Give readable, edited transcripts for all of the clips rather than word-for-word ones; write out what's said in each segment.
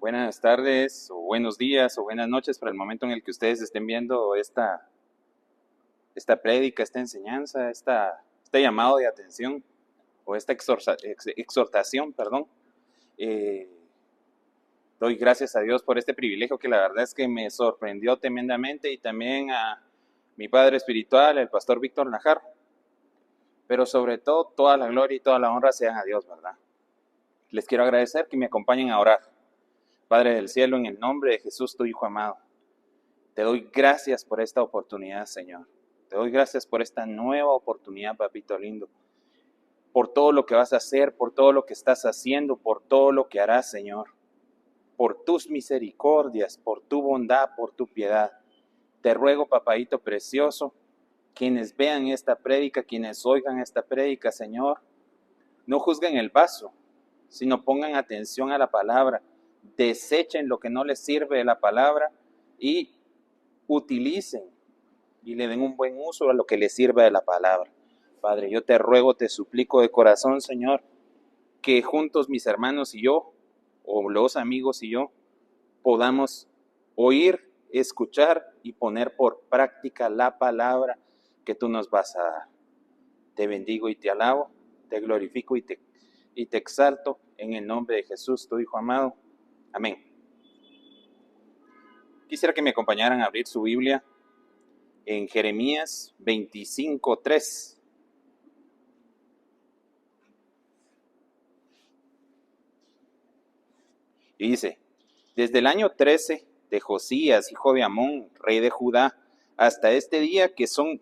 Buenas tardes, o buenos días, o buenas noches para el momento en el que ustedes estén viendo esta prédica, esta enseñanza, este llamado de atención, o esta exhortación, perdón. Eh, Doy gracias a Dios por este privilegio que la verdad es que me sorprendió tremendamente, y también a mi padre espiritual, el pastor Víctor Najar. Pero sobre todo, toda la gloria y toda la honra sean a Dios, ¿verdad? Les quiero agradecer que me acompañen a orar. Padre del cielo, en el nombre de Jesús, tu Hijo amado, te doy gracias por esta oportunidad, Señor. Te doy gracias por esta nueva oportunidad, papito lindo. Por todo lo que vas a hacer, por todo lo que estás haciendo, por todo lo que harás, Señor. Por tus misericordias, por tu bondad, por tu piedad. Te ruego, papadito precioso, quienes vean esta prédica, quienes oigan esta prédica, Señor, no juzguen el vaso, sino pongan atención a la palabra. Desechen lo que no les sirve de la palabra y utilicen y le den un buen uso a lo que les sirva de la palabra. Padre, yo te ruego, te suplico de corazón, Señor, que juntos mis hermanos y yo, o los amigos y yo, podamos oír, escuchar y poner por práctica la palabra que tú nos vas a dar. Te bendigo y te alabo, te glorifico y te exalto en el nombre de Jesús, tu Hijo amado. Amén. Quisiera que me acompañaran a abrir su Biblia en Jeremías 25:3. Y dice: desde el año 13 de Josías, hijo de Amón, rey de Judá, hasta este día, que son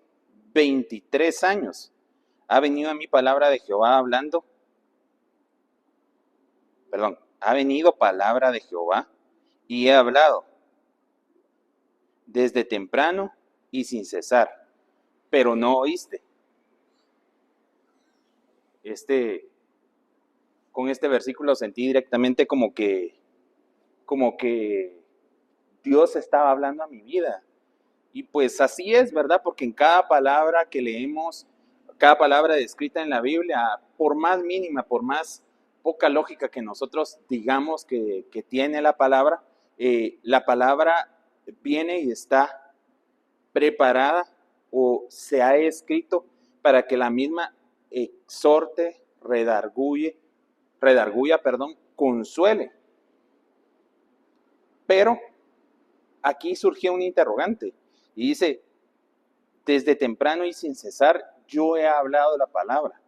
23 años, ha venido a mí palabra de Jehová ha venido palabra de Jehová y he hablado desde temprano y sin cesar, pero no oíste. Con este versículo sentí directamente como que Dios estaba hablando a mi vida. Y pues así es, ¿verdad? Porque en cada palabra que leemos, cada palabra descrita en la Biblia, por más mínima, por más poca lógica que nosotros digamos que tiene la palabra viene y está preparada o se ha escrito para que la misma exhorte, consuele. Pero aquí surgió un interrogante y dice: desde temprano y sin cesar yo he hablado de la palabra,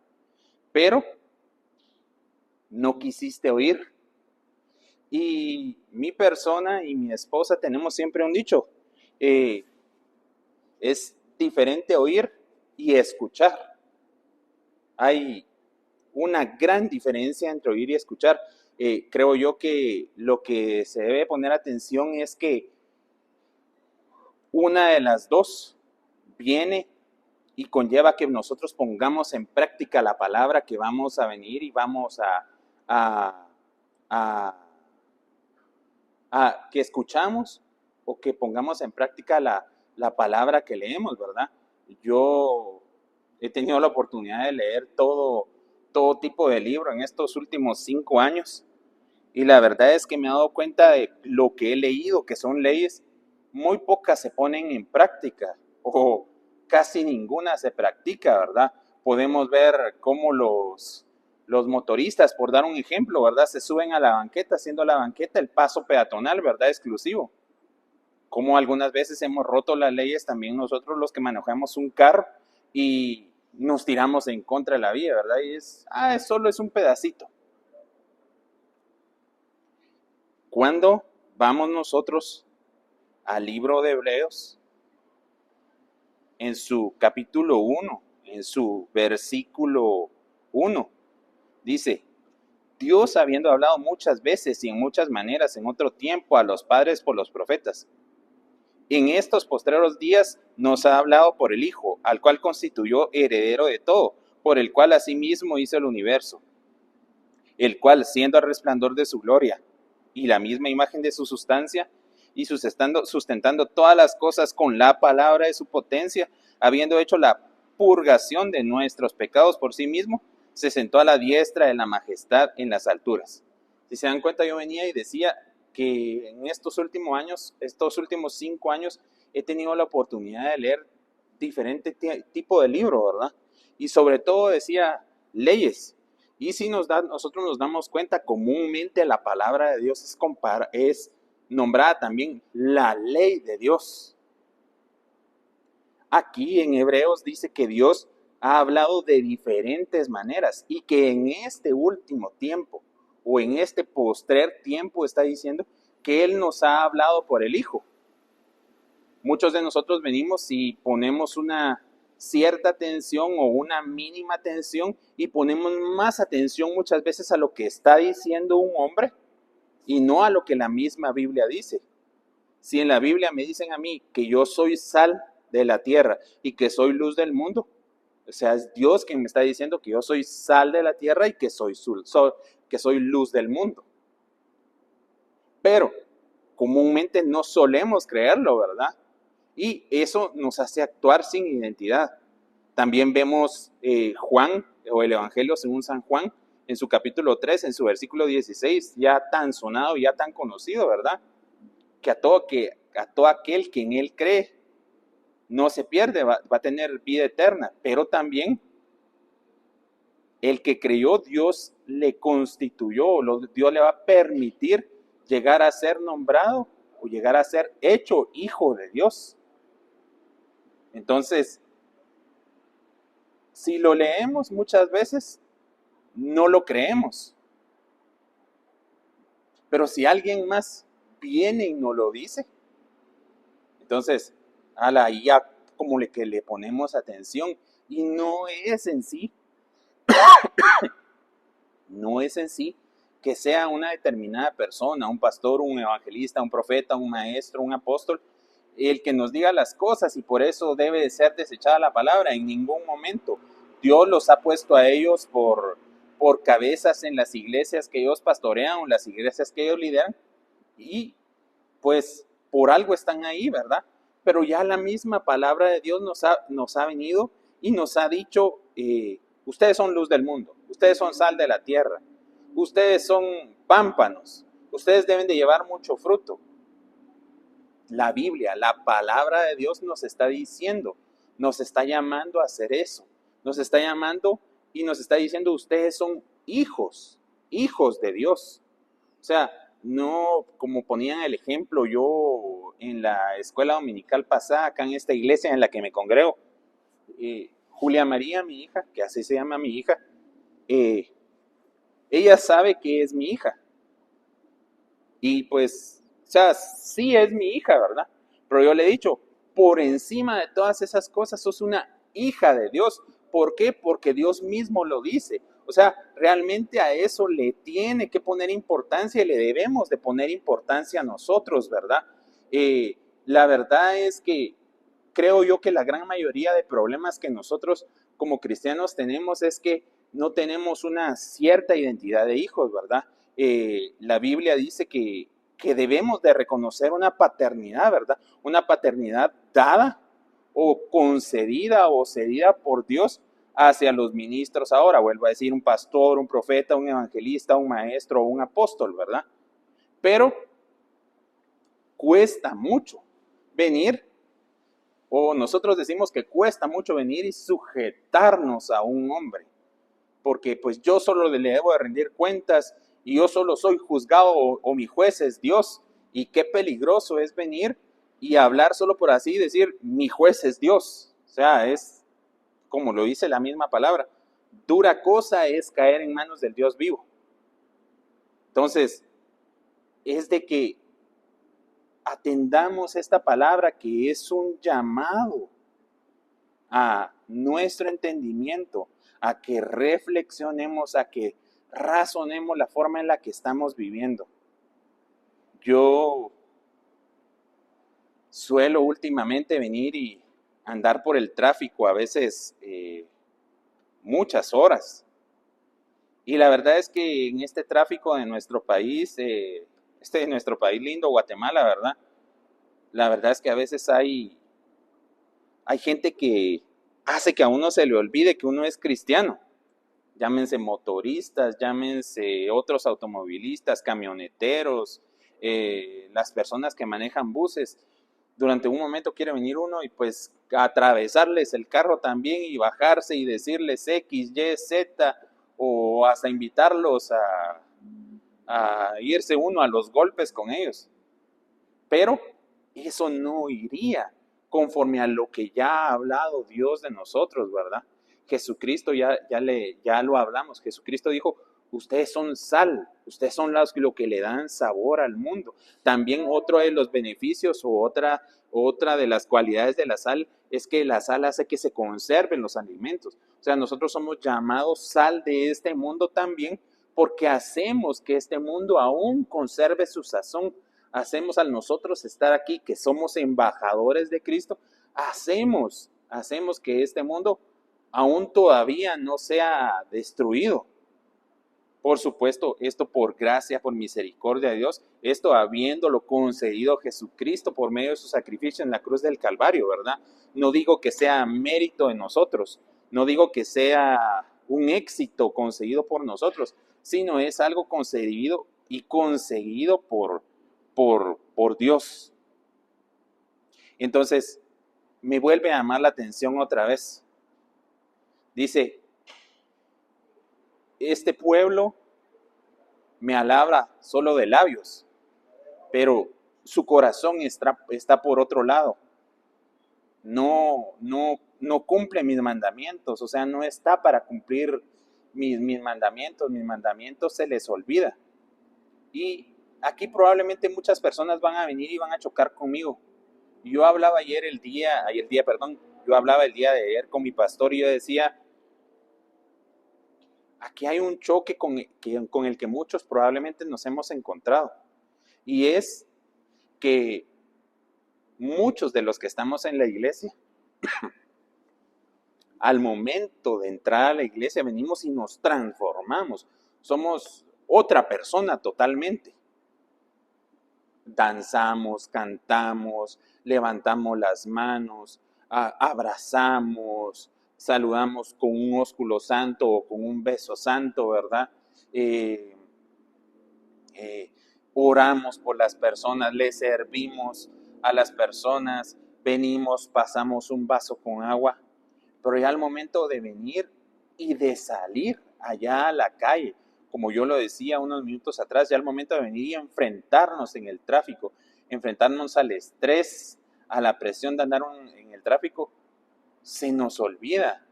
pero no quisiste oír. Y mi persona y mi esposa tenemos siempre un dicho: es diferente oír y escuchar. Hay una gran diferencia entre oír y escuchar. Creo yo que lo que se debe poner atención es que una de las dos viene y conlleva que nosotros pongamos en práctica la palabra que vamos a venir y vamos que escuchamos, o que pongamos en práctica la palabra que leemos, ¿verdad? Yo he tenido la oportunidad de leer todo tipo de libro en estos últimos 5 años, y la verdad es que me he dado cuenta de lo que he leído, que son leyes, muy pocas se ponen en práctica, o casi ninguna se practica, ¿verdad? Podemos ver cómo los motoristas, por dar un ejemplo, ¿verdad?, se suben a la banqueta, haciendo la banqueta el paso peatonal, ¿verdad?, exclusivo. Como algunas veces hemos roto las leyes también nosotros los que manejamos un carro y nos tiramos en contra de la vía, ¿verdad? Y solo es un pedacito. Cuando vamos nosotros al libro de Hebreos, en su capítulo 1, en su versículo 1, dice: Dios, habiendo hablado muchas veces y en muchas maneras en otro tiempo a los padres por los profetas, en estos postreros días nos ha hablado por el Hijo, al cual constituyó heredero de todo, por el cual asimismo hizo el universo, el cual, siendo el resplandor de su gloria y la misma imagen de su sustancia, y sustentando todas las cosas con la palabra de su potencia, habiendo hecho la purgación de nuestros pecados por sí mismo, se sentó a la diestra de la majestad en las alturas. Si se dan cuenta, yo venía y decía que en estos últimos 5 años, he tenido la oportunidad de leer diferente tipo de libro, ¿verdad? Y sobre todo decía leyes. Y si nosotros nos damos cuenta, comúnmente la palabra de Dios es nombrada también la ley de Dios. Aquí en Hebreos dice que Dios ha hablado de diferentes maneras y que en este último tiempo o en este postrer tiempo está diciendo que Él nos ha hablado por el Hijo. Muchos de nosotros venimos y ponemos una cierta atención o una mínima atención y ponemos más atención muchas veces a lo que está diciendo un hombre y no a lo que la misma Biblia dice. Si en la Biblia me dicen a mí que yo soy sal de la tierra y que soy luz del mundo, o sea, es Dios quien me está diciendo que yo soy sal de la tierra y que soy luz del mundo. Pero comúnmente no solemos creerlo, ¿verdad? Y eso nos hace actuar sin identidad. También vemos Juan, o el Evangelio según San Juan, en su capítulo 3, en su versículo 16, ya tan sonado, ya tan conocido, ¿verdad? Que a todo aquel que en él cree no se pierde, va a tener vida eterna. Pero también el que creyó, Dios le constituyó, Dios le va a permitir llegar a ser nombrado o llegar a ser hecho hijo de Dios. Entonces, si lo leemos muchas veces, no lo creemos. Pero si alguien más viene y nos lo dice, entonces, ahí ya como que le ponemos atención. Y no es en sí que sea una determinada persona, un pastor, un evangelista, un profeta, un maestro, un apóstol, el que nos diga las cosas y por eso debe de ser desechada la palabra. En ningún momento. Dios los ha puesto a ellos por cabezas en las iglesias que ellos pastorean o las iglesias que ellos lideran y pues por algo están ahí, ¿verdad? Pero ya la misma palabra de Dios nos ha venido y nos ha dicho, ustedes son luz del mundo, ustedes son sal de la tierra, ustedes son pámpanos, ustedes deben de llevar mucho fruto. La Biblia, la palabra de Dios nos está diciendo, nos está llamando a hacer eso, nos está llamando y nos está diciendo, ustedes son hijos de Dios. O sea, no como ponían el ejemplo yo en la escuela dominical pasada, acá en esta iglesia en la que me congrego, Julia María, mi hija, que así se llama mi hija, ella sabe que es mi hija. Y pues, o sea, sí es mi hija, ¿verdad? Pero yo le he dicho, por encima de todas esas cosas, sos una hija de Dios. ¿Por qué? Porque Dios mismo lo dice. O sea, realmente a eso le tiene que poner importancia y le debemos de poner importancia a nosotros, ¿verdad? La verdad es que creo yo que la gran mayoría de problemas que nosotros como cristianos tenemos es que no tenemos una cierta identidad de hijos, ¿verdad? La Biblia dice que debemos de reconocer una paternidad, ¿verdad? Una paternidad dada o concedida o cedida por Dios hacia los ministros ahora, vuelvo a decir, un pastor, un profeta, un evangelista, un maestro o un apóstol, ¿verdad? Pero cuesta mucho venir, o nosotros decimos que cuesta mucho venir y sujetarnos a un hombre, porque pues yo solo le debo de rendir cuentas y yo solo soy juzgado o mi juez es Dios. Y qué peligroso es venir y hablar solo por así decir, mi juez es Dios. O sea, es como lo dice la misma palabra, dura cosa es caer en manos del Dios vivo. Entonces, es de que atendamos esta palabra que es un llamado a nuestro entendimiento, a que reflexionemos, a que razonemos la forma en la que estamos viviendo. Yo suelo últimamente venir y andar por el tráfico, a veces muchas horas. Y la verdad es que en este tráfico de nuestro país, de nuestro país lindo, Guatemala, ¿verdad? La verdad es que a veces hay gente que hace que a uno se le olvide que uno es cristiano. Llámense motoristas, llámense otros automovilistas, camioneteros, las personas que manejan buses. Durante un momento quiere venir uno y pues atravesarles el carro también y bajarse y decirles X, Y, Z, o hasta invitarlos a irse uno a los golpes con ellos. Pero eso no iría conforme a lo que ya ha hablado Dios de nosotros, ¿verdad? Jesucristo, ya lo hablamos, Jesucristo dijo, ustedes son sal, ustedes son lo que le dan sabor al mundo. También otro de los beneficios o otra de las cualidades de la sal es que la sal hace que se conserven los alimentos. O sea, nosotros somos llamados sal de este mundo también porque hacemos que este mundo aún conserve su sazón. Hacemos al nosotros estar aquí, que somos embajadores de Cristo, hacemos que este mundo aún todavía no sea destruido. Por supuesto, esto por gracia, por misericordia de Dios, esto habiéndolo concedido Jesucristo por medio de su sacrificio en la cruz del Calvario, ¿verdad? No digo que sea mérito de nosotros, no digo que sea un éxito concedido por nosotros, sino es algo concedido y conseguido por Dios. Entonces, me vuelve a llamar la atención otra vez. Dice, este pueblo me alaba solo de labios, pero su corazón está por otro lado. No cumple mis mandamientos, o sea, no está para cumplir mis mandamientos se les olvida. Y aquí probablemente muchas personas van a venir y van a chocar conmigo. Yo hablaba el día de ayer con mi pastor y yo decía, aquí hay un choque con el que muchos probablemente nos hemos encontrado. Y es que muchos de los que estamos en la iglesia, al momento de entrar a la iglesia, venimos y nos transformamos. Somos otra persona totalmente. Danzamos, cantamos, levantamos las manos, abrazamos, saludamos con un ósculo santo o con un beso santo, ¿verdad? Oramos por las personas, le servimos a las personas, venimos, pasamos un vaso con agua, pero ya al momento de venir y de salir allá a la calle, como yo lo decía unos minutos atrás, ya al momento de venir y enfrentarnos en el tráfico, enfrentarnos al estrés, a la presión de andar en el tráfico, se nos olvida.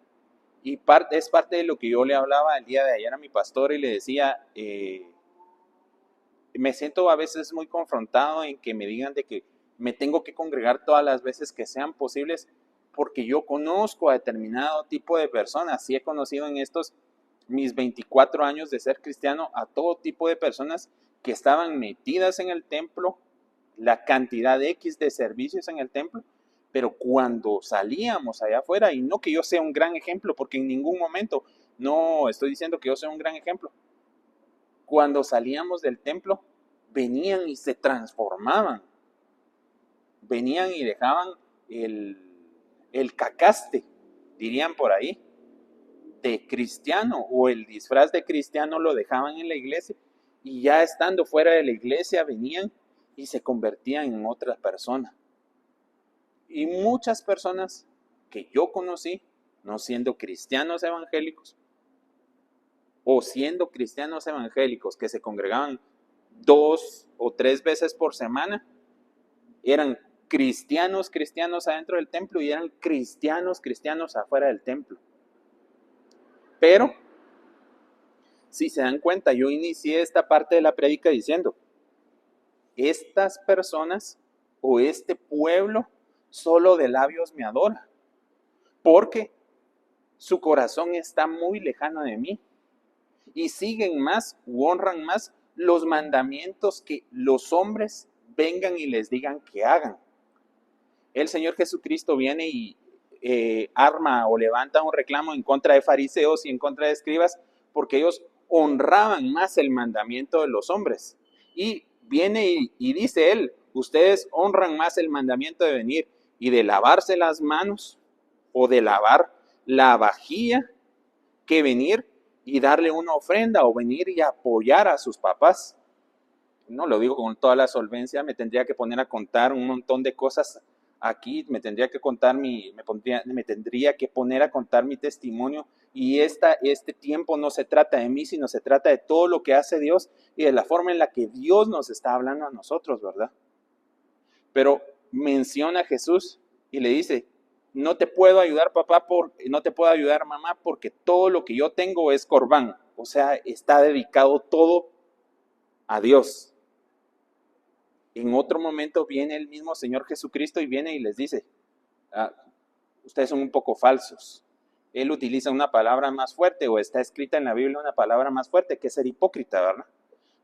Y es parte de lo que yo le hablaba el día de ayer a mi pastor y le decía, me siento a veces muy confrontado en que me digan de que me tengo que congregar todas las veces que sean posibles porque yo conozco a determinado tipo de personas. Sí he conocido en estos mis 24 años de ser cristiano a todo tipo de personas que estaban metidas en el templo, la cantidad X de servicios en el templo, pero cuando salíamos allá afuera, y no que yo sea un gran ejemplo, porque en ningún momento no estoy diciendo que yo sea un gran ejemplo, cuando salíamos del templo, venían y se transformaban. Venían y dejaban el cacaste, dirían por ahí, de cristiano, o el disfraz de cristiano lo dejaban en la iglesia, y ya estando fuera de la iglesia venían y se convertían en otra persona. Y muchas personas que yo conocí, no siendo cristianos evangélicos, o siendo cristianos evangélicos que se congregaban 2 o 3 veces por semana, eran cristianos adentro del templo y eran cristianos afuera del templo. Pero, si se dan cuenta, yo inicié esta parte de la prédica diciendo, estas personas o este pueblo solo de labios me adora, porque su corazón está muy lejano de mí y siguen más u honran más los mandamientos que los hombres vengan y les digan que hagan. El Señor Jesucristo viene y arma o levanta un reclamo en contra de fariseos y en contra de escribas porque ellos honraban más el mandamiento de los hombres. Y viene y dice él, ustedes honran más el mandamiento de venir y de lavarse las manos o de lavar la vajilla que venir y darle una ofrenda o venir y apoyar a sus papás. no lo digo con toda la solvencia, me tendría que poner a contar un montón de cosas aquí, me tendría que me tendría que poner a contar mi testimonio, y este tiempo no se trata de mí, sino se trata de todo lo que hace Dios y de la forma en la que Dios nos está hablando a nosotros, ¿verdad? Pero menciona a Jesús y le dice, no te puedo ayudar papá, no te puedo ayudar mamá, porque todo lo que yo tengo es corbán, o sea, está dedicado todo a Dios. En otro momento viene el mismo Señor Jesucristo y viene y les dice, ah, ustedes son un poco falsos. Él utiliza una palabra más fuerte, o está escrita en la Biblia una palabra más fuerte, que es ser hipócrita, ¿verdad?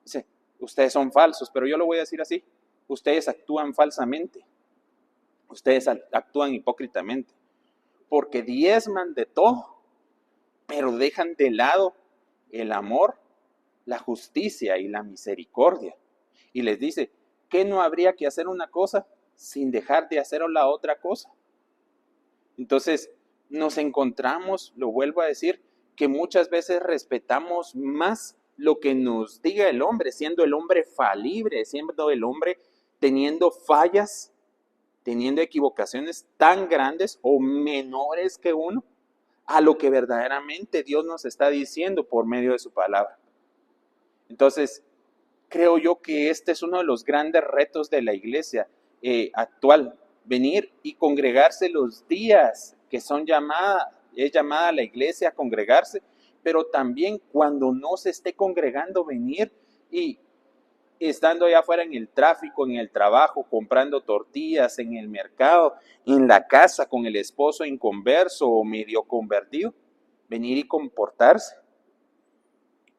Dice, ustedes son falsos, pero yo lo voy a decir así, ustedes actúan falsamente, ustedes actúan hipócritamente, porque diezman de todo, pero dejan de lado el amor, la justicia y la misericordia. Y les dice, ¿qué no habría que hacer una cosa sin dejar de hacer la otra cosa? Entonces, nos encontramos, lo vuelvo a decir, que muchas veces respetamos más lo que nos diga el hombre, siendo el hombre falible, siendo el hombre teniendo fallas, teniendo equivocaciones tan grandes o menores que uno, a lo que verdaderamente Dios nos está diciendo por medio de su palabra. Entonces, creo yo que este es uno de los grandes retos de la iglesia actual, venir y congregarse los días que es llamada la iglesia a congregarse, pero también cuando no se esté congregando, venir y estando allá afuera en el tráfico, en el trabajo, comprando tortillas, en el mercado, en la casa con el esposo inconverso o medio convertido, venir y comportarse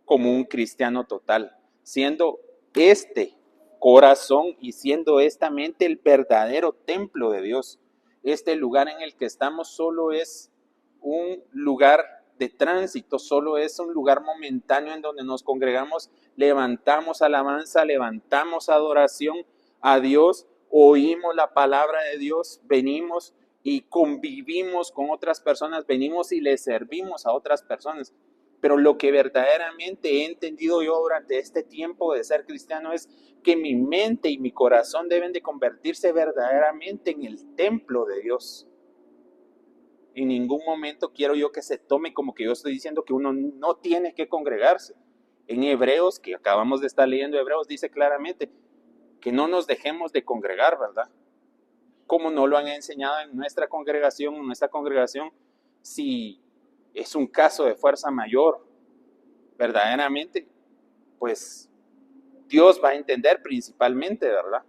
como un cristiano total, siendo este corazón y siendo esta mente el verdadero templo de Dios. Este lugar en el que estamos solo es un lugar de tránsito, solo es un lugar momentáneo en donde nos congregamos, levantamos alabanza, levantamos adoración a Dios, oímos la palabra de Dios, venimos y convivimos con otras personas, venimos y le servimos a otras personas. Pero lo que verdaderamente he entendido yo durante este tiempo de ser cristiano es que mi mente y mi corazón deben de convertirse verdaderamente en el templo de Dios. En ningún momento quiero yo que se tome como que yo estoy diciendo que uno no tiene que congregarse. En Hebreos, que acabamos de estar leyendo Hebreos, dice claramente que no nos dejemos de congregar, ¿verdad? Como no lo han enseñado en nuestra congregación, si es un caso de fuerza mayor, verdaderamente, pues Dios va a entender principalmente, ¿verdad?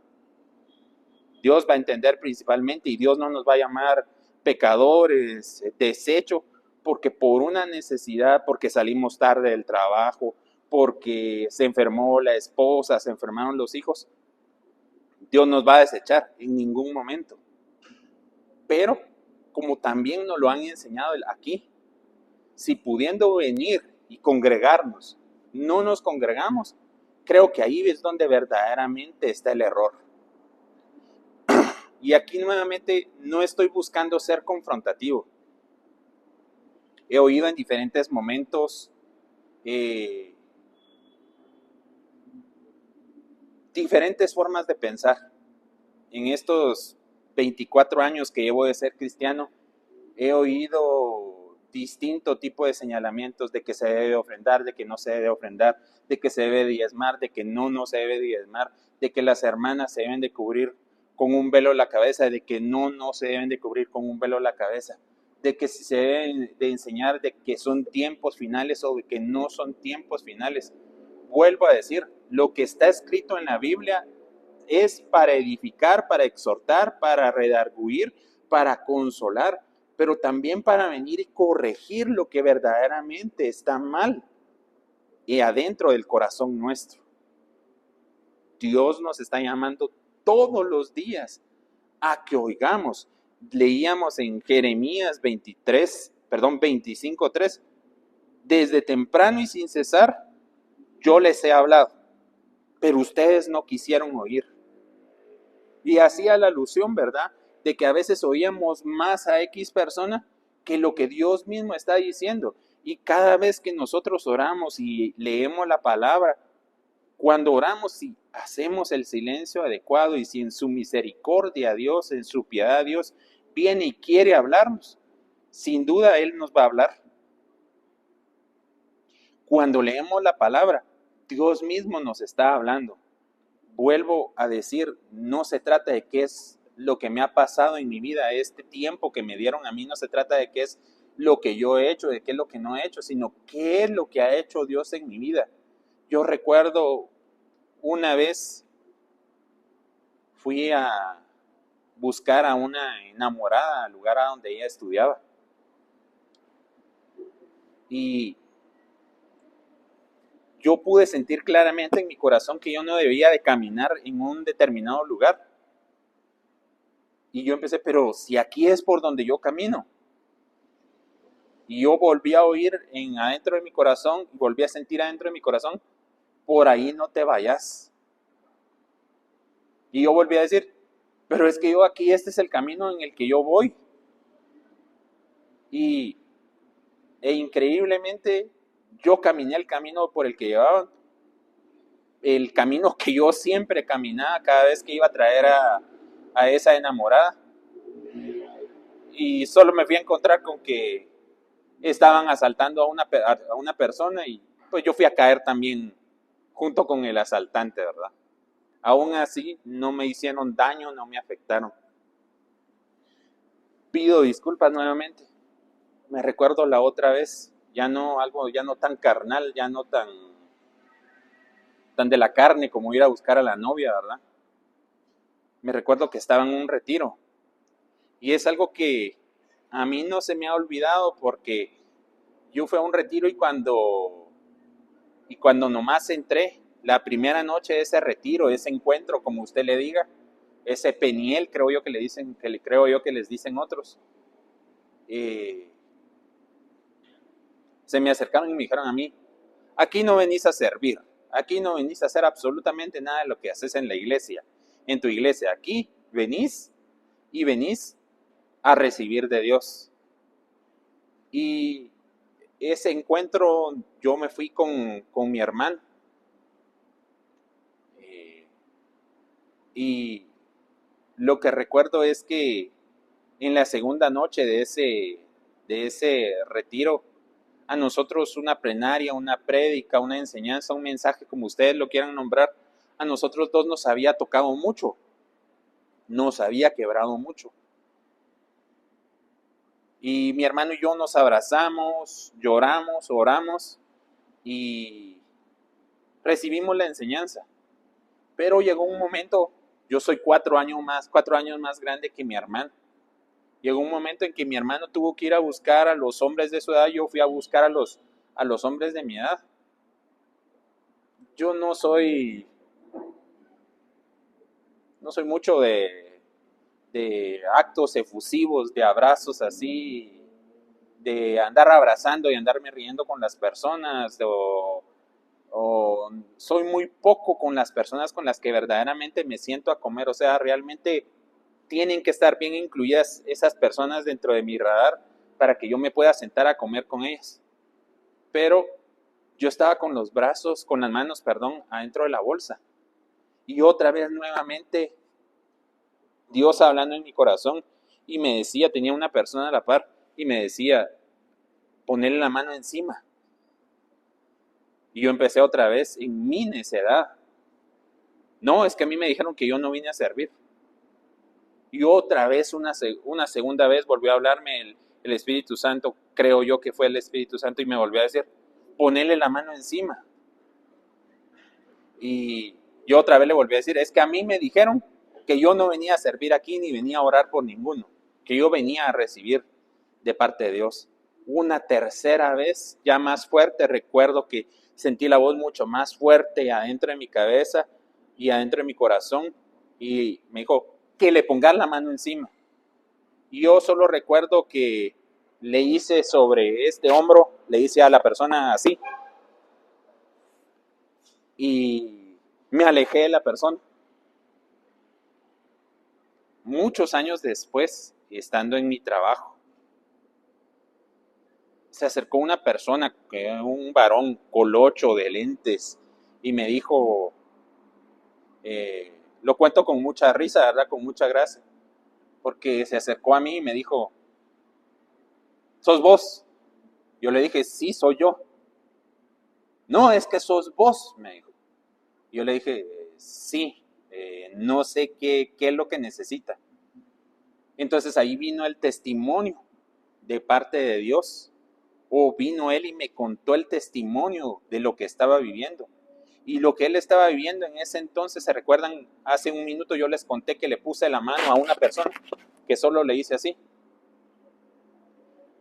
Dios va a entender principalmente, y Dios no nos va a llamar pecadores, desecho, porque por una necesidad, porque salimos tarde del trabajo, porque se enfermó la esposa, se enfermaron los hijos. Dios nos va a desechar en ningún momento. Pero, como también nos lo han enseñado aquí, si pudiendo venir y congregarnos, no nos congregamos, creo que ahí es donde verdaderamente está el error. Y aquí nuevamente no estoy buscando ser confrontativo. He oído en diferentes momentos diferentes formas de pensar. En estos 24 años que llevo de ser cristiano, he oído distinto tipo de señalamientos de que se debe ofrendar, de que no se debe ofrendar, de que se debe diezmar, de que no se debe diezmar, de que las hermanas se deben de cubrir con un velo la cabeza, de que no se deben de cubrir con un velo la cabeza, de que se deben de enseñar de que son tiempos finales o de que no son tiempos finales. Vuelvo a decir, lo que está escrito en la Biblia es para edificar, para exhortar, para redarguir, para consolar, pero también para venir y corregir lo que verdaderamente está mal y adentro del corazón nuestro. Dios nos está llamando todos los días a que oigamos. Leíamos en Jeremías 25:3, desde temprano y sin cesar, yo les he hablado, pero ustedes no quisieron oír. Y hacía la alusión, ¿verdad?, de que a veces oíamos más a X persona que lo que Dios mismo está diciendo. Y cada vez que nosotros oramos y leemos la palabra, Cuando oramos, si hacemos el silencio adecuado y si en su misericordia Dios, en su piedad Dios, viene y quiere hablarnos, sin duda Él nos va a hablar. Cuando leemos la palabra, Dios mismo nos está hablando. Vuelvo a decir, no se trata de qué es lo que me ha pasado en mi vida, este tiempo que me dieron a mí, no se trata de qué es lo que yo he hecho, de qué es lo que no he hecho, sino qué es lo que ha hecho Dios en mi vida. Yo recuerdo una vez fui a buscar a una enamorada al lugar a donde ella estudiaba. Y yo pude sentir claramente en mi corazón que yo no debía de caminar en un determinado lugar. Y yo empecé, pero si aquí es por donde yo camino. Y yo volví a oír adentro de mi corazón, volví a sentir adentro de mi corazón, por ahí no te vayas. Y yo volví a decir, pero es que yo aquí, este es el camino en el que yo voy. E increíblemente, yo caminé el camino por el que llevaban, el camino que yo siempre caminaba cada vez que iba a traer a esa enamorada. Y solo me fui a encontrar con que estaban asaltando a una persona y pues yo fui a caer también junto con el asaltante, ¿verdad? Aún así, no me hicieron daño, no me afectaron. Pido disculpas nuevamente. Me recuerdo la otra vez, ya no tan carnal, ya no tan de la carne como ir a buscar a la novia, ¿verdad? Me recuerdo que estaba en un retiro. Y es algo que a mí no se me ha olvidado porque yo fui a un retiro y cuando nomás entré, la primera noche de ese retiro, ese encuentro, como usted le diga, ese peniel, creo yo que les dicen otros, se me acercaron y me dijeron a mí, aquí no venís a servir, aquí no venís a hacer absolutamente nada de lo que haces en la iglesia, en tu iglesia, aquí venís a recibir de Dios. Y ese encuentro yo me fui con mi hermano. Y lo que recuerdo es que en la segunda noche de ese retiro, a nosotros una plenaria, una prédica, una enseñanza, un mensaje, como ustedes lo quieran nombrar, a nosotros dos nos había tocado mucho, nos había quebrado mucho. Y mi hermano y yo nos abrazamos, lloramos, oramos y recibimos la enseñanza. Pero llegó un momento, yo soy 4 años más grande que mi hermano. Llegó un momento en que mi hermano tuvo que ir a buscar a los hombres de su edad, yo fui a buscar a los hombres de mi edad. Yo no soy mucho de actos efusivos, de abrazos así, de andar abrazando y andarme riendo con las personas, o soy muy poco con las personas con las que verdaderamente me siento a comer. O sea, realmente tienen que estar bien incluidas esas personas dentro de mi radar para que yo me pueda sentar a comer con ellas. Pero yo estaba con las manos, adentro de la bolsa. Y otra vez nuevamente Dios hablando en mi corazón y me decía, tenía una persona a la par y me decía, ponerle la mano encima. Y yo empecé otra vez en mi necedad. No, es que a mí me dijeron que yo no vine a servir. Y otra vez, una segunda vez, volvió a hablarme el Espíritu Santo, creo yo que fue el Espíritu Santo, y me volvió a decir, ponele la mano encima. Y yo otra vez le volví a decir, es que a mí me dijeron que yo no venía a servir aquí ni venía a orar por ninguno, que yo venía a recibir de parte de Dios. Una tercera vez, ya más fuerte, recuerdo que sentí la voz mucho más fuerte adentro de mi cabeza y adentro de mi corazón, y me dijo que le ponga la mano encima. Y yo solo recuerdo que le hice sobre este hombro, le hice a la persona así, y me alejé de la persona. Muchos años después, estando en mi trabajo, se acercó una persona, un varón colocho de lentes, y me dijo, lo cuento con mucha risa, ¿verdad? Con mucha gracia, porque se acercó a mí y me dijo, ¿sos vos? Yo le dije, sí, soy yo. No, es que sos vos, me dijo. Yo le dije, sí, no sé qué es lo que necesita. Entonces ahí vino el testimonio de parte de Dios. O vino él y me contó el testimonio de lo que estaba viviendo. Y lo que él estaba viviendo en ese entonces, ¿se recuerdan? Hace un minuto yo les conté que le puse la mano a una persona, que solo le hice así.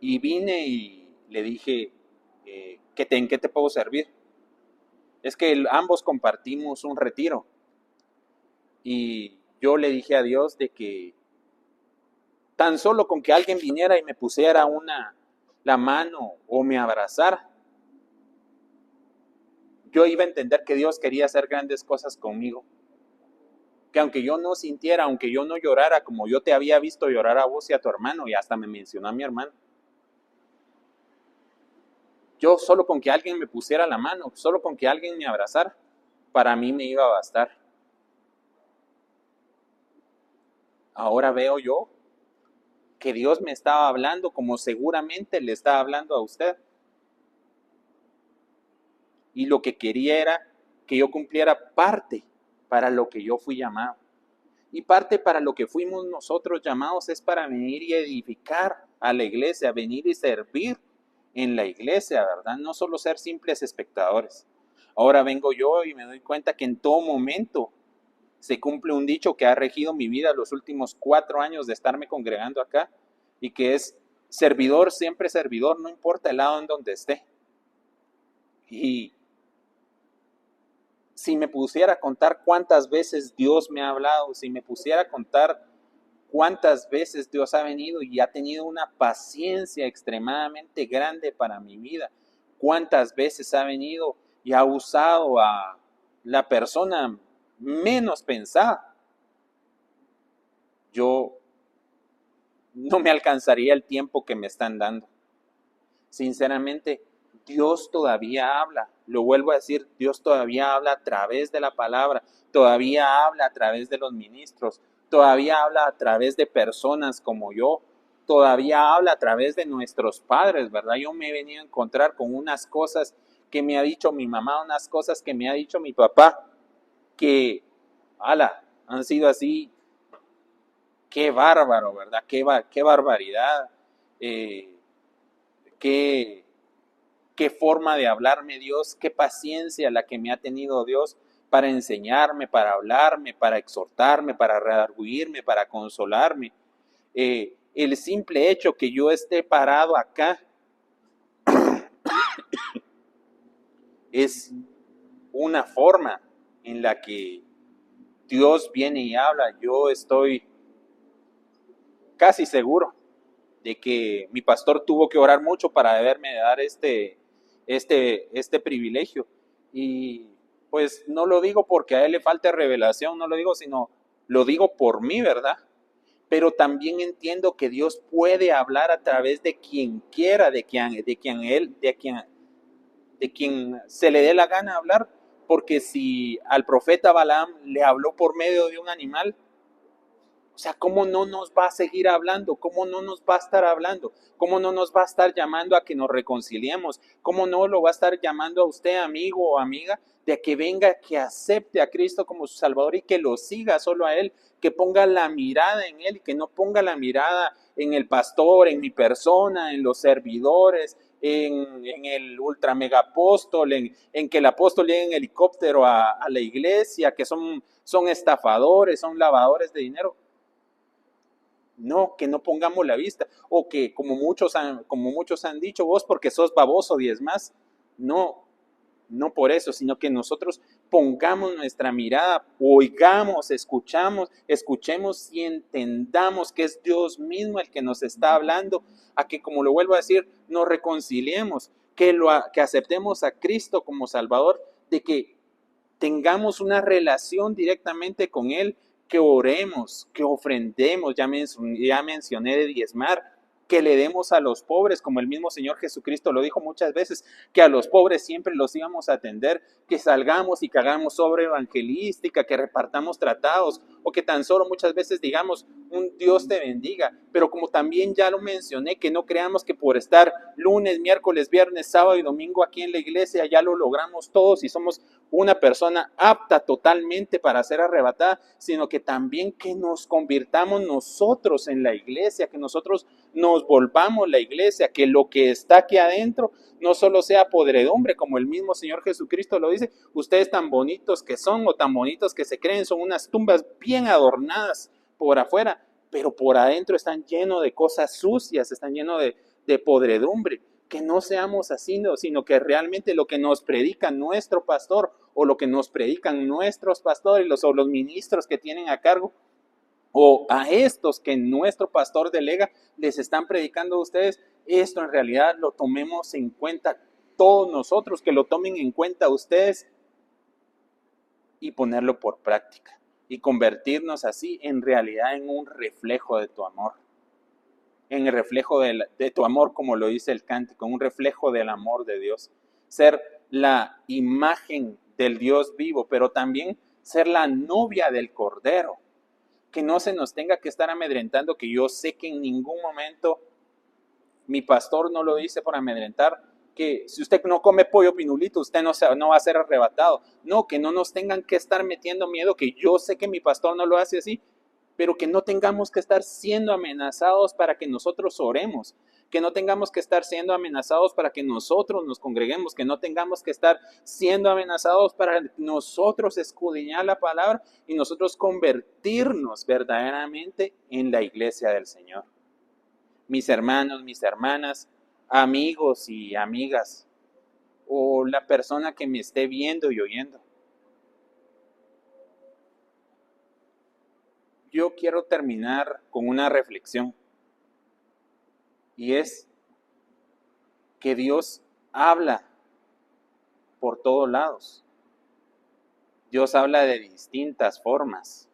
Y vine y le dije, ¿en qué te puedo servir? Es que ambos compartimos un retiro. Y yo le dije a Dios de que tan solo con que alguien viniera y me pusiera la mano o me abrazara, yo iba a entender que Dios quería hacer grandes cosas conmigo. Que aunque yo no sintiera, aunque yo no llorara como yo te había visto llorar a vos y a tu hermano, y hasta me mencionó a mi hermano, yo solo con que alguien me pusiera la mano, solo con que alguien me abrazara, para mí me iba a bastar. Ahora veo yo que Dios me estaba hablando como seguramente le estaba hablando a usted. Y lo que quería era que yo cumpliera parte para lo que yo fui llamado. Y parte para lo que fuimos nosotros llamados es para venir y edificar a la iglesia, venir y servir en la iglesia, ¿verdad? No solo ser simples espectadores. Ahora vengo yo y me doy cuenta que en todo momento se cumple un dicho que ha regido mi vida los últimos 4 años de estarme congregando acá, y que es servidor, siempre servidor, no importa el lado en donde esté. Y si me pusiera a contar cuántas veces Dios me ha hablado, si me pusiera a contar cuántas veces Dios ha venido y ha tenido una paciencia extremadamente grande para mi vida, cuántas veces ha venido y ha usado a la persona menos pensada, yo no me alcanzaría el tiempo que me están dando. Sinceramente, Dios todavía habla. Lo vuelvo a decir, Dios todavía habla a través de la palabra, todavía habla a través de los ministros, todavía habla a través de personas como yo, todavía habla a través de nuestros padres, ¿verdad? Yo me he venido a encontrar con unas cosas que me ha dicho mi mamá, unas cosas que me ha dicho mi papá, que, han sido así. Qué bárbaro, ¿verdad? Qué barbaridad. Eh, qué, qué forma de hablarme Dios, qué paciencia la que me ha tenido Dios para enseñarme, para hablarme, para exhortarme, para redarguirme, para consolarme. El simple hecho que yo esté parado acá es una forma en la que Dios viene y habla. Yo estoy casi seguro de que mi pastor tuvo que orar mucho para deberme dar este privilegio. Y pues no lo digo porque a él le falte revelación, no lo digo, sino lo digo por mí, ¿verdad? Pero también entiendo que Dios puede hablar a través de quien quiera, de quien se le dé la gana hablar, porque si al profeta Balaam le habló por medio de un animal, o sea, ¿cómo no nos va a seguir hablando? ¿Cómo no nos va a estar hablando? ¿Cómo no nos va a estar llamando a que nos reconciliemos? ¿Cómo no lo va a estar llamando a usted, amigo o amiga, de que venga, que acepte a Cristo como su Salvador y que lo siga solo a Él, que ponga la mirada en Él y que no ponga la mirada en el pastor, en mi persona, en los servidores, en el ultra mega apóstol, en que el apóstol llegue en helicóptero a la iglesia, que son estafadores, son lavadores de dinero? No, que no pongamos la vista, o que como muchos han dicho, vos porque sos baboso diezmas. No, no por eso, sino que nosotros pongamos nuestra mirada, oigamos, escuchemos y entendamos que es Dios mismo el que nos está hablando, a que, como lo vuelvo a decir, nos reconciliemos, que aceptemos a Cristo como Salvador, de que tengamos una relación directamente con Él, que oremos, que ofrendemos, ya mencioné de diezmar, que le demos a los pobres, como el mismo Señor Jesucristo lo dijo muchas veces, que a los pobres siempre los íbamos a atender, que salgamos y que hagamos obra evangelística, que repartamos tratados, o que tan solo muchas veces digamos, un Dios te bendiga. Pero como también ya lo mencioné, que no creamos que por estar lunes, miércoles, viernes, sábado y domingo aquí en la iglesia ya lo logramos todos y somos una persona apta totalmente para ser arrebatada, sino que también que nos convirtamos nosotros en la iglesia, que nosotros nos volvamos la iglesia, que lo que está aquí adentro no solo sea podredumbre, como el mismo Señor Jesucristo lo dice. Ustedes tan bonitos que son o tan bonitos que se creen, son unas tumbas bien adornadas por afuera, pero por adentro están llenos de cosas sucias, están llenos de podredumbre. Que no seamos así, sino que realmente lo que nos predica nuestro pastor o lo que nos predican nuestros pastores o los ministros que tienen a cargo, o a estos que nuestro pastor delega, les están predicando a ustedes, esto en realidad lo tomemos en cuenta todos nosotros, que lo tomen en cuenta ustedes y ponerlo por práctica y convertirnos así en realidad en un reflejo de tu amor, en el reflejo de tu amor, como lo dice el cántico, un reflejo del amor de Dios, ser la imagen del Dios vivo, pero también ser la novia del Cordero. Que no se nos tenga que estar amedrentando, que yo sé que en ningún momento mi pastor no lo dice por amedrentar, que si usted no come pollo pinulito, usted no va a ser arrebatado. No, que no nos tengan que estar metiendo miedo, que yo sé que mi pastor no lo hace así, pero que no tengamos que estar siendo amenazados para que nosotros oremos, que no tengamos que estar siendo amenazados para que nosotros nos congreguemos, que no tengamos que estar siendo amenazados para nosotros escudriñar la palabra y nosotros convertirnos verdaderamente en la iglesia del Señor. Mis hermanos, mis hermanas, amigos y amigas, o la persona que me esté viendo y oyendo, yo quiero terminar con una reflexión, y es que Dios habla por todos lados. Dios habla de distintas formas.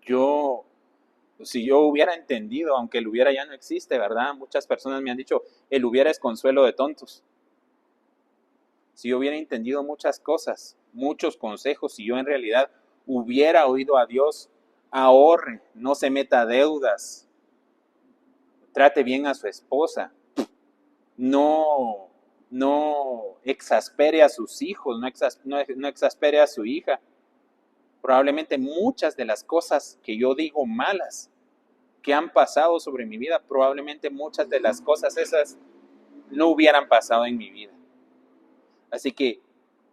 Si yo hubiera entendido, aunque el hubiera ya no existe, ¿verdad? Muchas personas me han dicho, el hubiera es consuelo de tontos. Si yo hubiera entendido muchas cosas, muchos consejos, si yo en realidad hubiera oído a Dios, ahorre, no se meta deudas, trate bien a su esposa, no exaspere a sus hijos, no exaspere a su hija. Probablemente muchas de las cosas que yo digo malas que han pasado sobre mi vida, probablemente muchas de las cosas esas no hubieran pasado en mi vida. Así que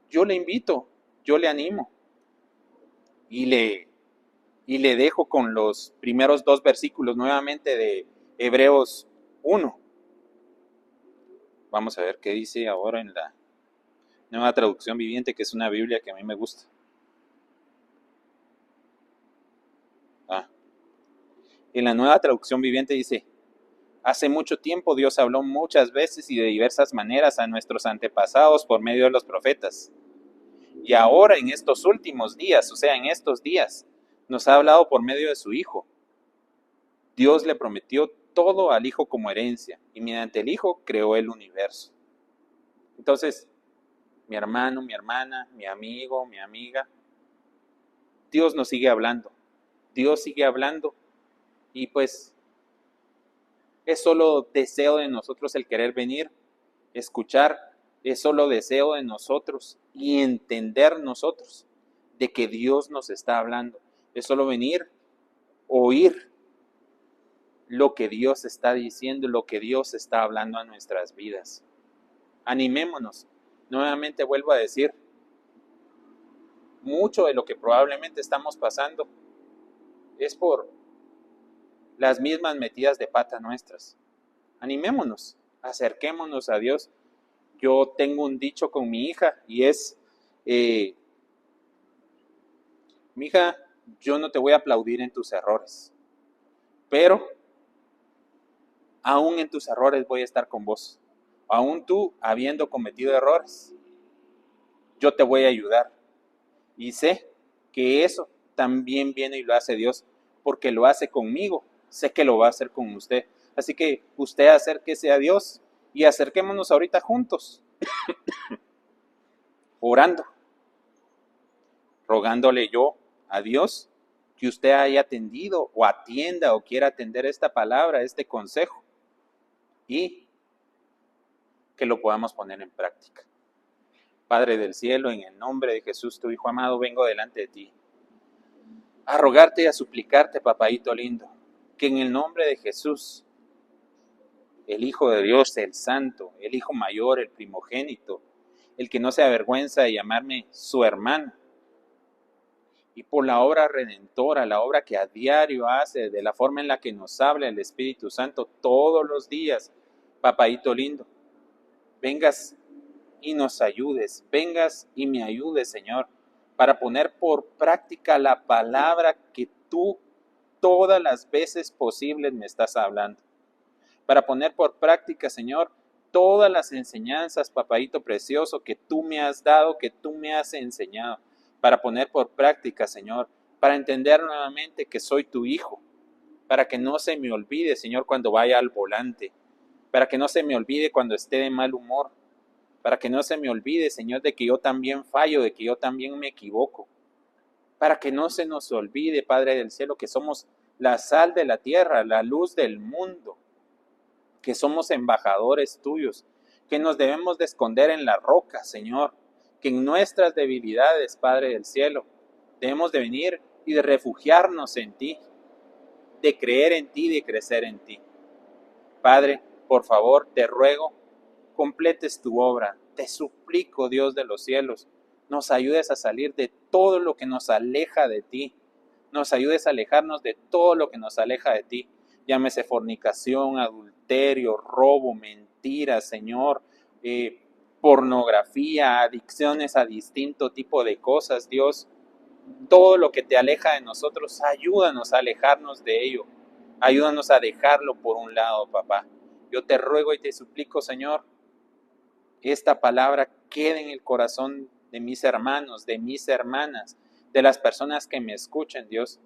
yo le invito, yo le animo y le dejo con los primeros 2 versículos nuevamente de Hebreos 1. Vamos a ver qué dice ahora en la Nueva Traducción Viviente, que es una Biblia que a mí me gusta. En la Nueva Traducción Viviente dice: hace mucho tiempo Dios habló muchas veces y de diversas maneras a nuestros antepasados por medio de los profetas. Y ahora en estos últimos días, o sea, en estos días, nos ha hablado por medio de su Hijo. Dios le prometió todo al Hijo como herencia, y mediante el Hijo creó el universo. Entonces, mi hermano, mi hermana, mi amigo, mi amiga, Dios nos sigue hablando. Dios sigue hablando, y pues es solo deseo de nosotros el querer venir, escuchar, es solo deseo de nosotros y entender nosotros de que Dios nos está hablando. Es solo venir, oír lo que Dios está diciendo, lo que Dios está hablando a nuestras vidas. Animémonos. Nuevamente vuelvo a decir, mucho de lo que probablemente estamos pasando es por las mismas metidas de pata nuestras. Animémonos, acerquémonos a Dios. Yo tengo un dicho con mi hija y es, mija, yo no te voy a aplaudir en tus errores, pero aún en tus errores voy a estar con vos. Aún tú, habiendo cometido errores, yo te voy a ayudar. Y sé que eso también viene y lo hace Dios, porque lo hace conmigo, sé que lo va a hacer con usted. Así que usted acérquese a Dios y acerquémonos ahorita juntos. orando, rogándole yo a Dios que usted haya atendido o atienda o quiera atender esta palabra, este consejo, y que lo podamos poner en práctica. Padre del cielo, en el nombre de Jesús, tu Hijo amado, vengo delante de ti a rogarte y a suplicarte, papadito lindo, que en el nombre de Jesús, el Hijo de Dios, el Santo, el Hijo mayor, el primogénito, el que no se avergüenza de llamarme su hermano, y por la obra redentora, la obra que a diario hace, de la forma en la que nos habla el Espíritu Santo todos los días, papadito lindo, vengas y nos ayudes, vengas y me ayudes, Señor, para poner por práctica la palabra que tú todas las veces posibles me estás hablando. Para poner por práctica, Señor, todas las enseñanzas, papadito precioso, que tú me has dado, que tú me has enseñado. Para poner por práctica, Señor, para entender nuevamente que soy tu hijo. Para que no se me olvide, Señor, cuando vaya al volante. Para que no se me olvide cuando esté de mal humor. Para que no se me olvide, Señor, de que yo también fallo, de que yo también me equivoco. Para que no se nos olvide, Padre del cielo, que somos la sal de la tierra, la luz del mundo, que somos embajadores tuyos, que nos debemos de esconder en la roca, Señor, que en nuestras debilidades, Padre del cielo, debemos de venir y de refugiarnos en ti, de creer en ti, de crecer en ti. Padre, por favor, te ruego, completes tu obra. Te suplico, Dios de los cielos, nos ayudes a salir de todo lo que nos aleja de ti. Nos ayudes a alejarnos de todo lo que nos aleja de ti. Llámese fornicación, adulterio, robo, mentira, Señor, pornografía, adicciones a distinto tipo de cosas, Dios. Todo lo que te aleja de nosotros, ayúdanos a alejarnos de ello. Ayúdanos a dejarlo por un lado, papá. Yo te ruego y te suplico, Señor, esta palabra quede en el corazón de mis hermanos, de mis hermanas, de las personas que me escuchen, Dios,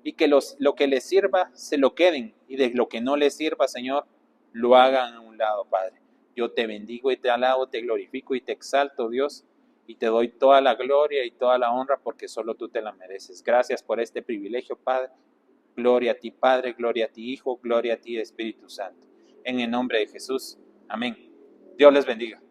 y que lo que les sirva se lo queden, y de lo que no les sirva, Señor, lo hagan a un lado, Padre. Yo te bendigo y te alabo, te glorifico y te exalto, Dios, y te doy toda la gloria y toda la honra porque solo tú te la mereces. Gracias por este privilegio, Padre. Gloria a ti, Padre, gloria a ti, Hijo, gloria a ti, Espíritu Santo. En el nombre de Jesús. Amén. Dios les bendiga.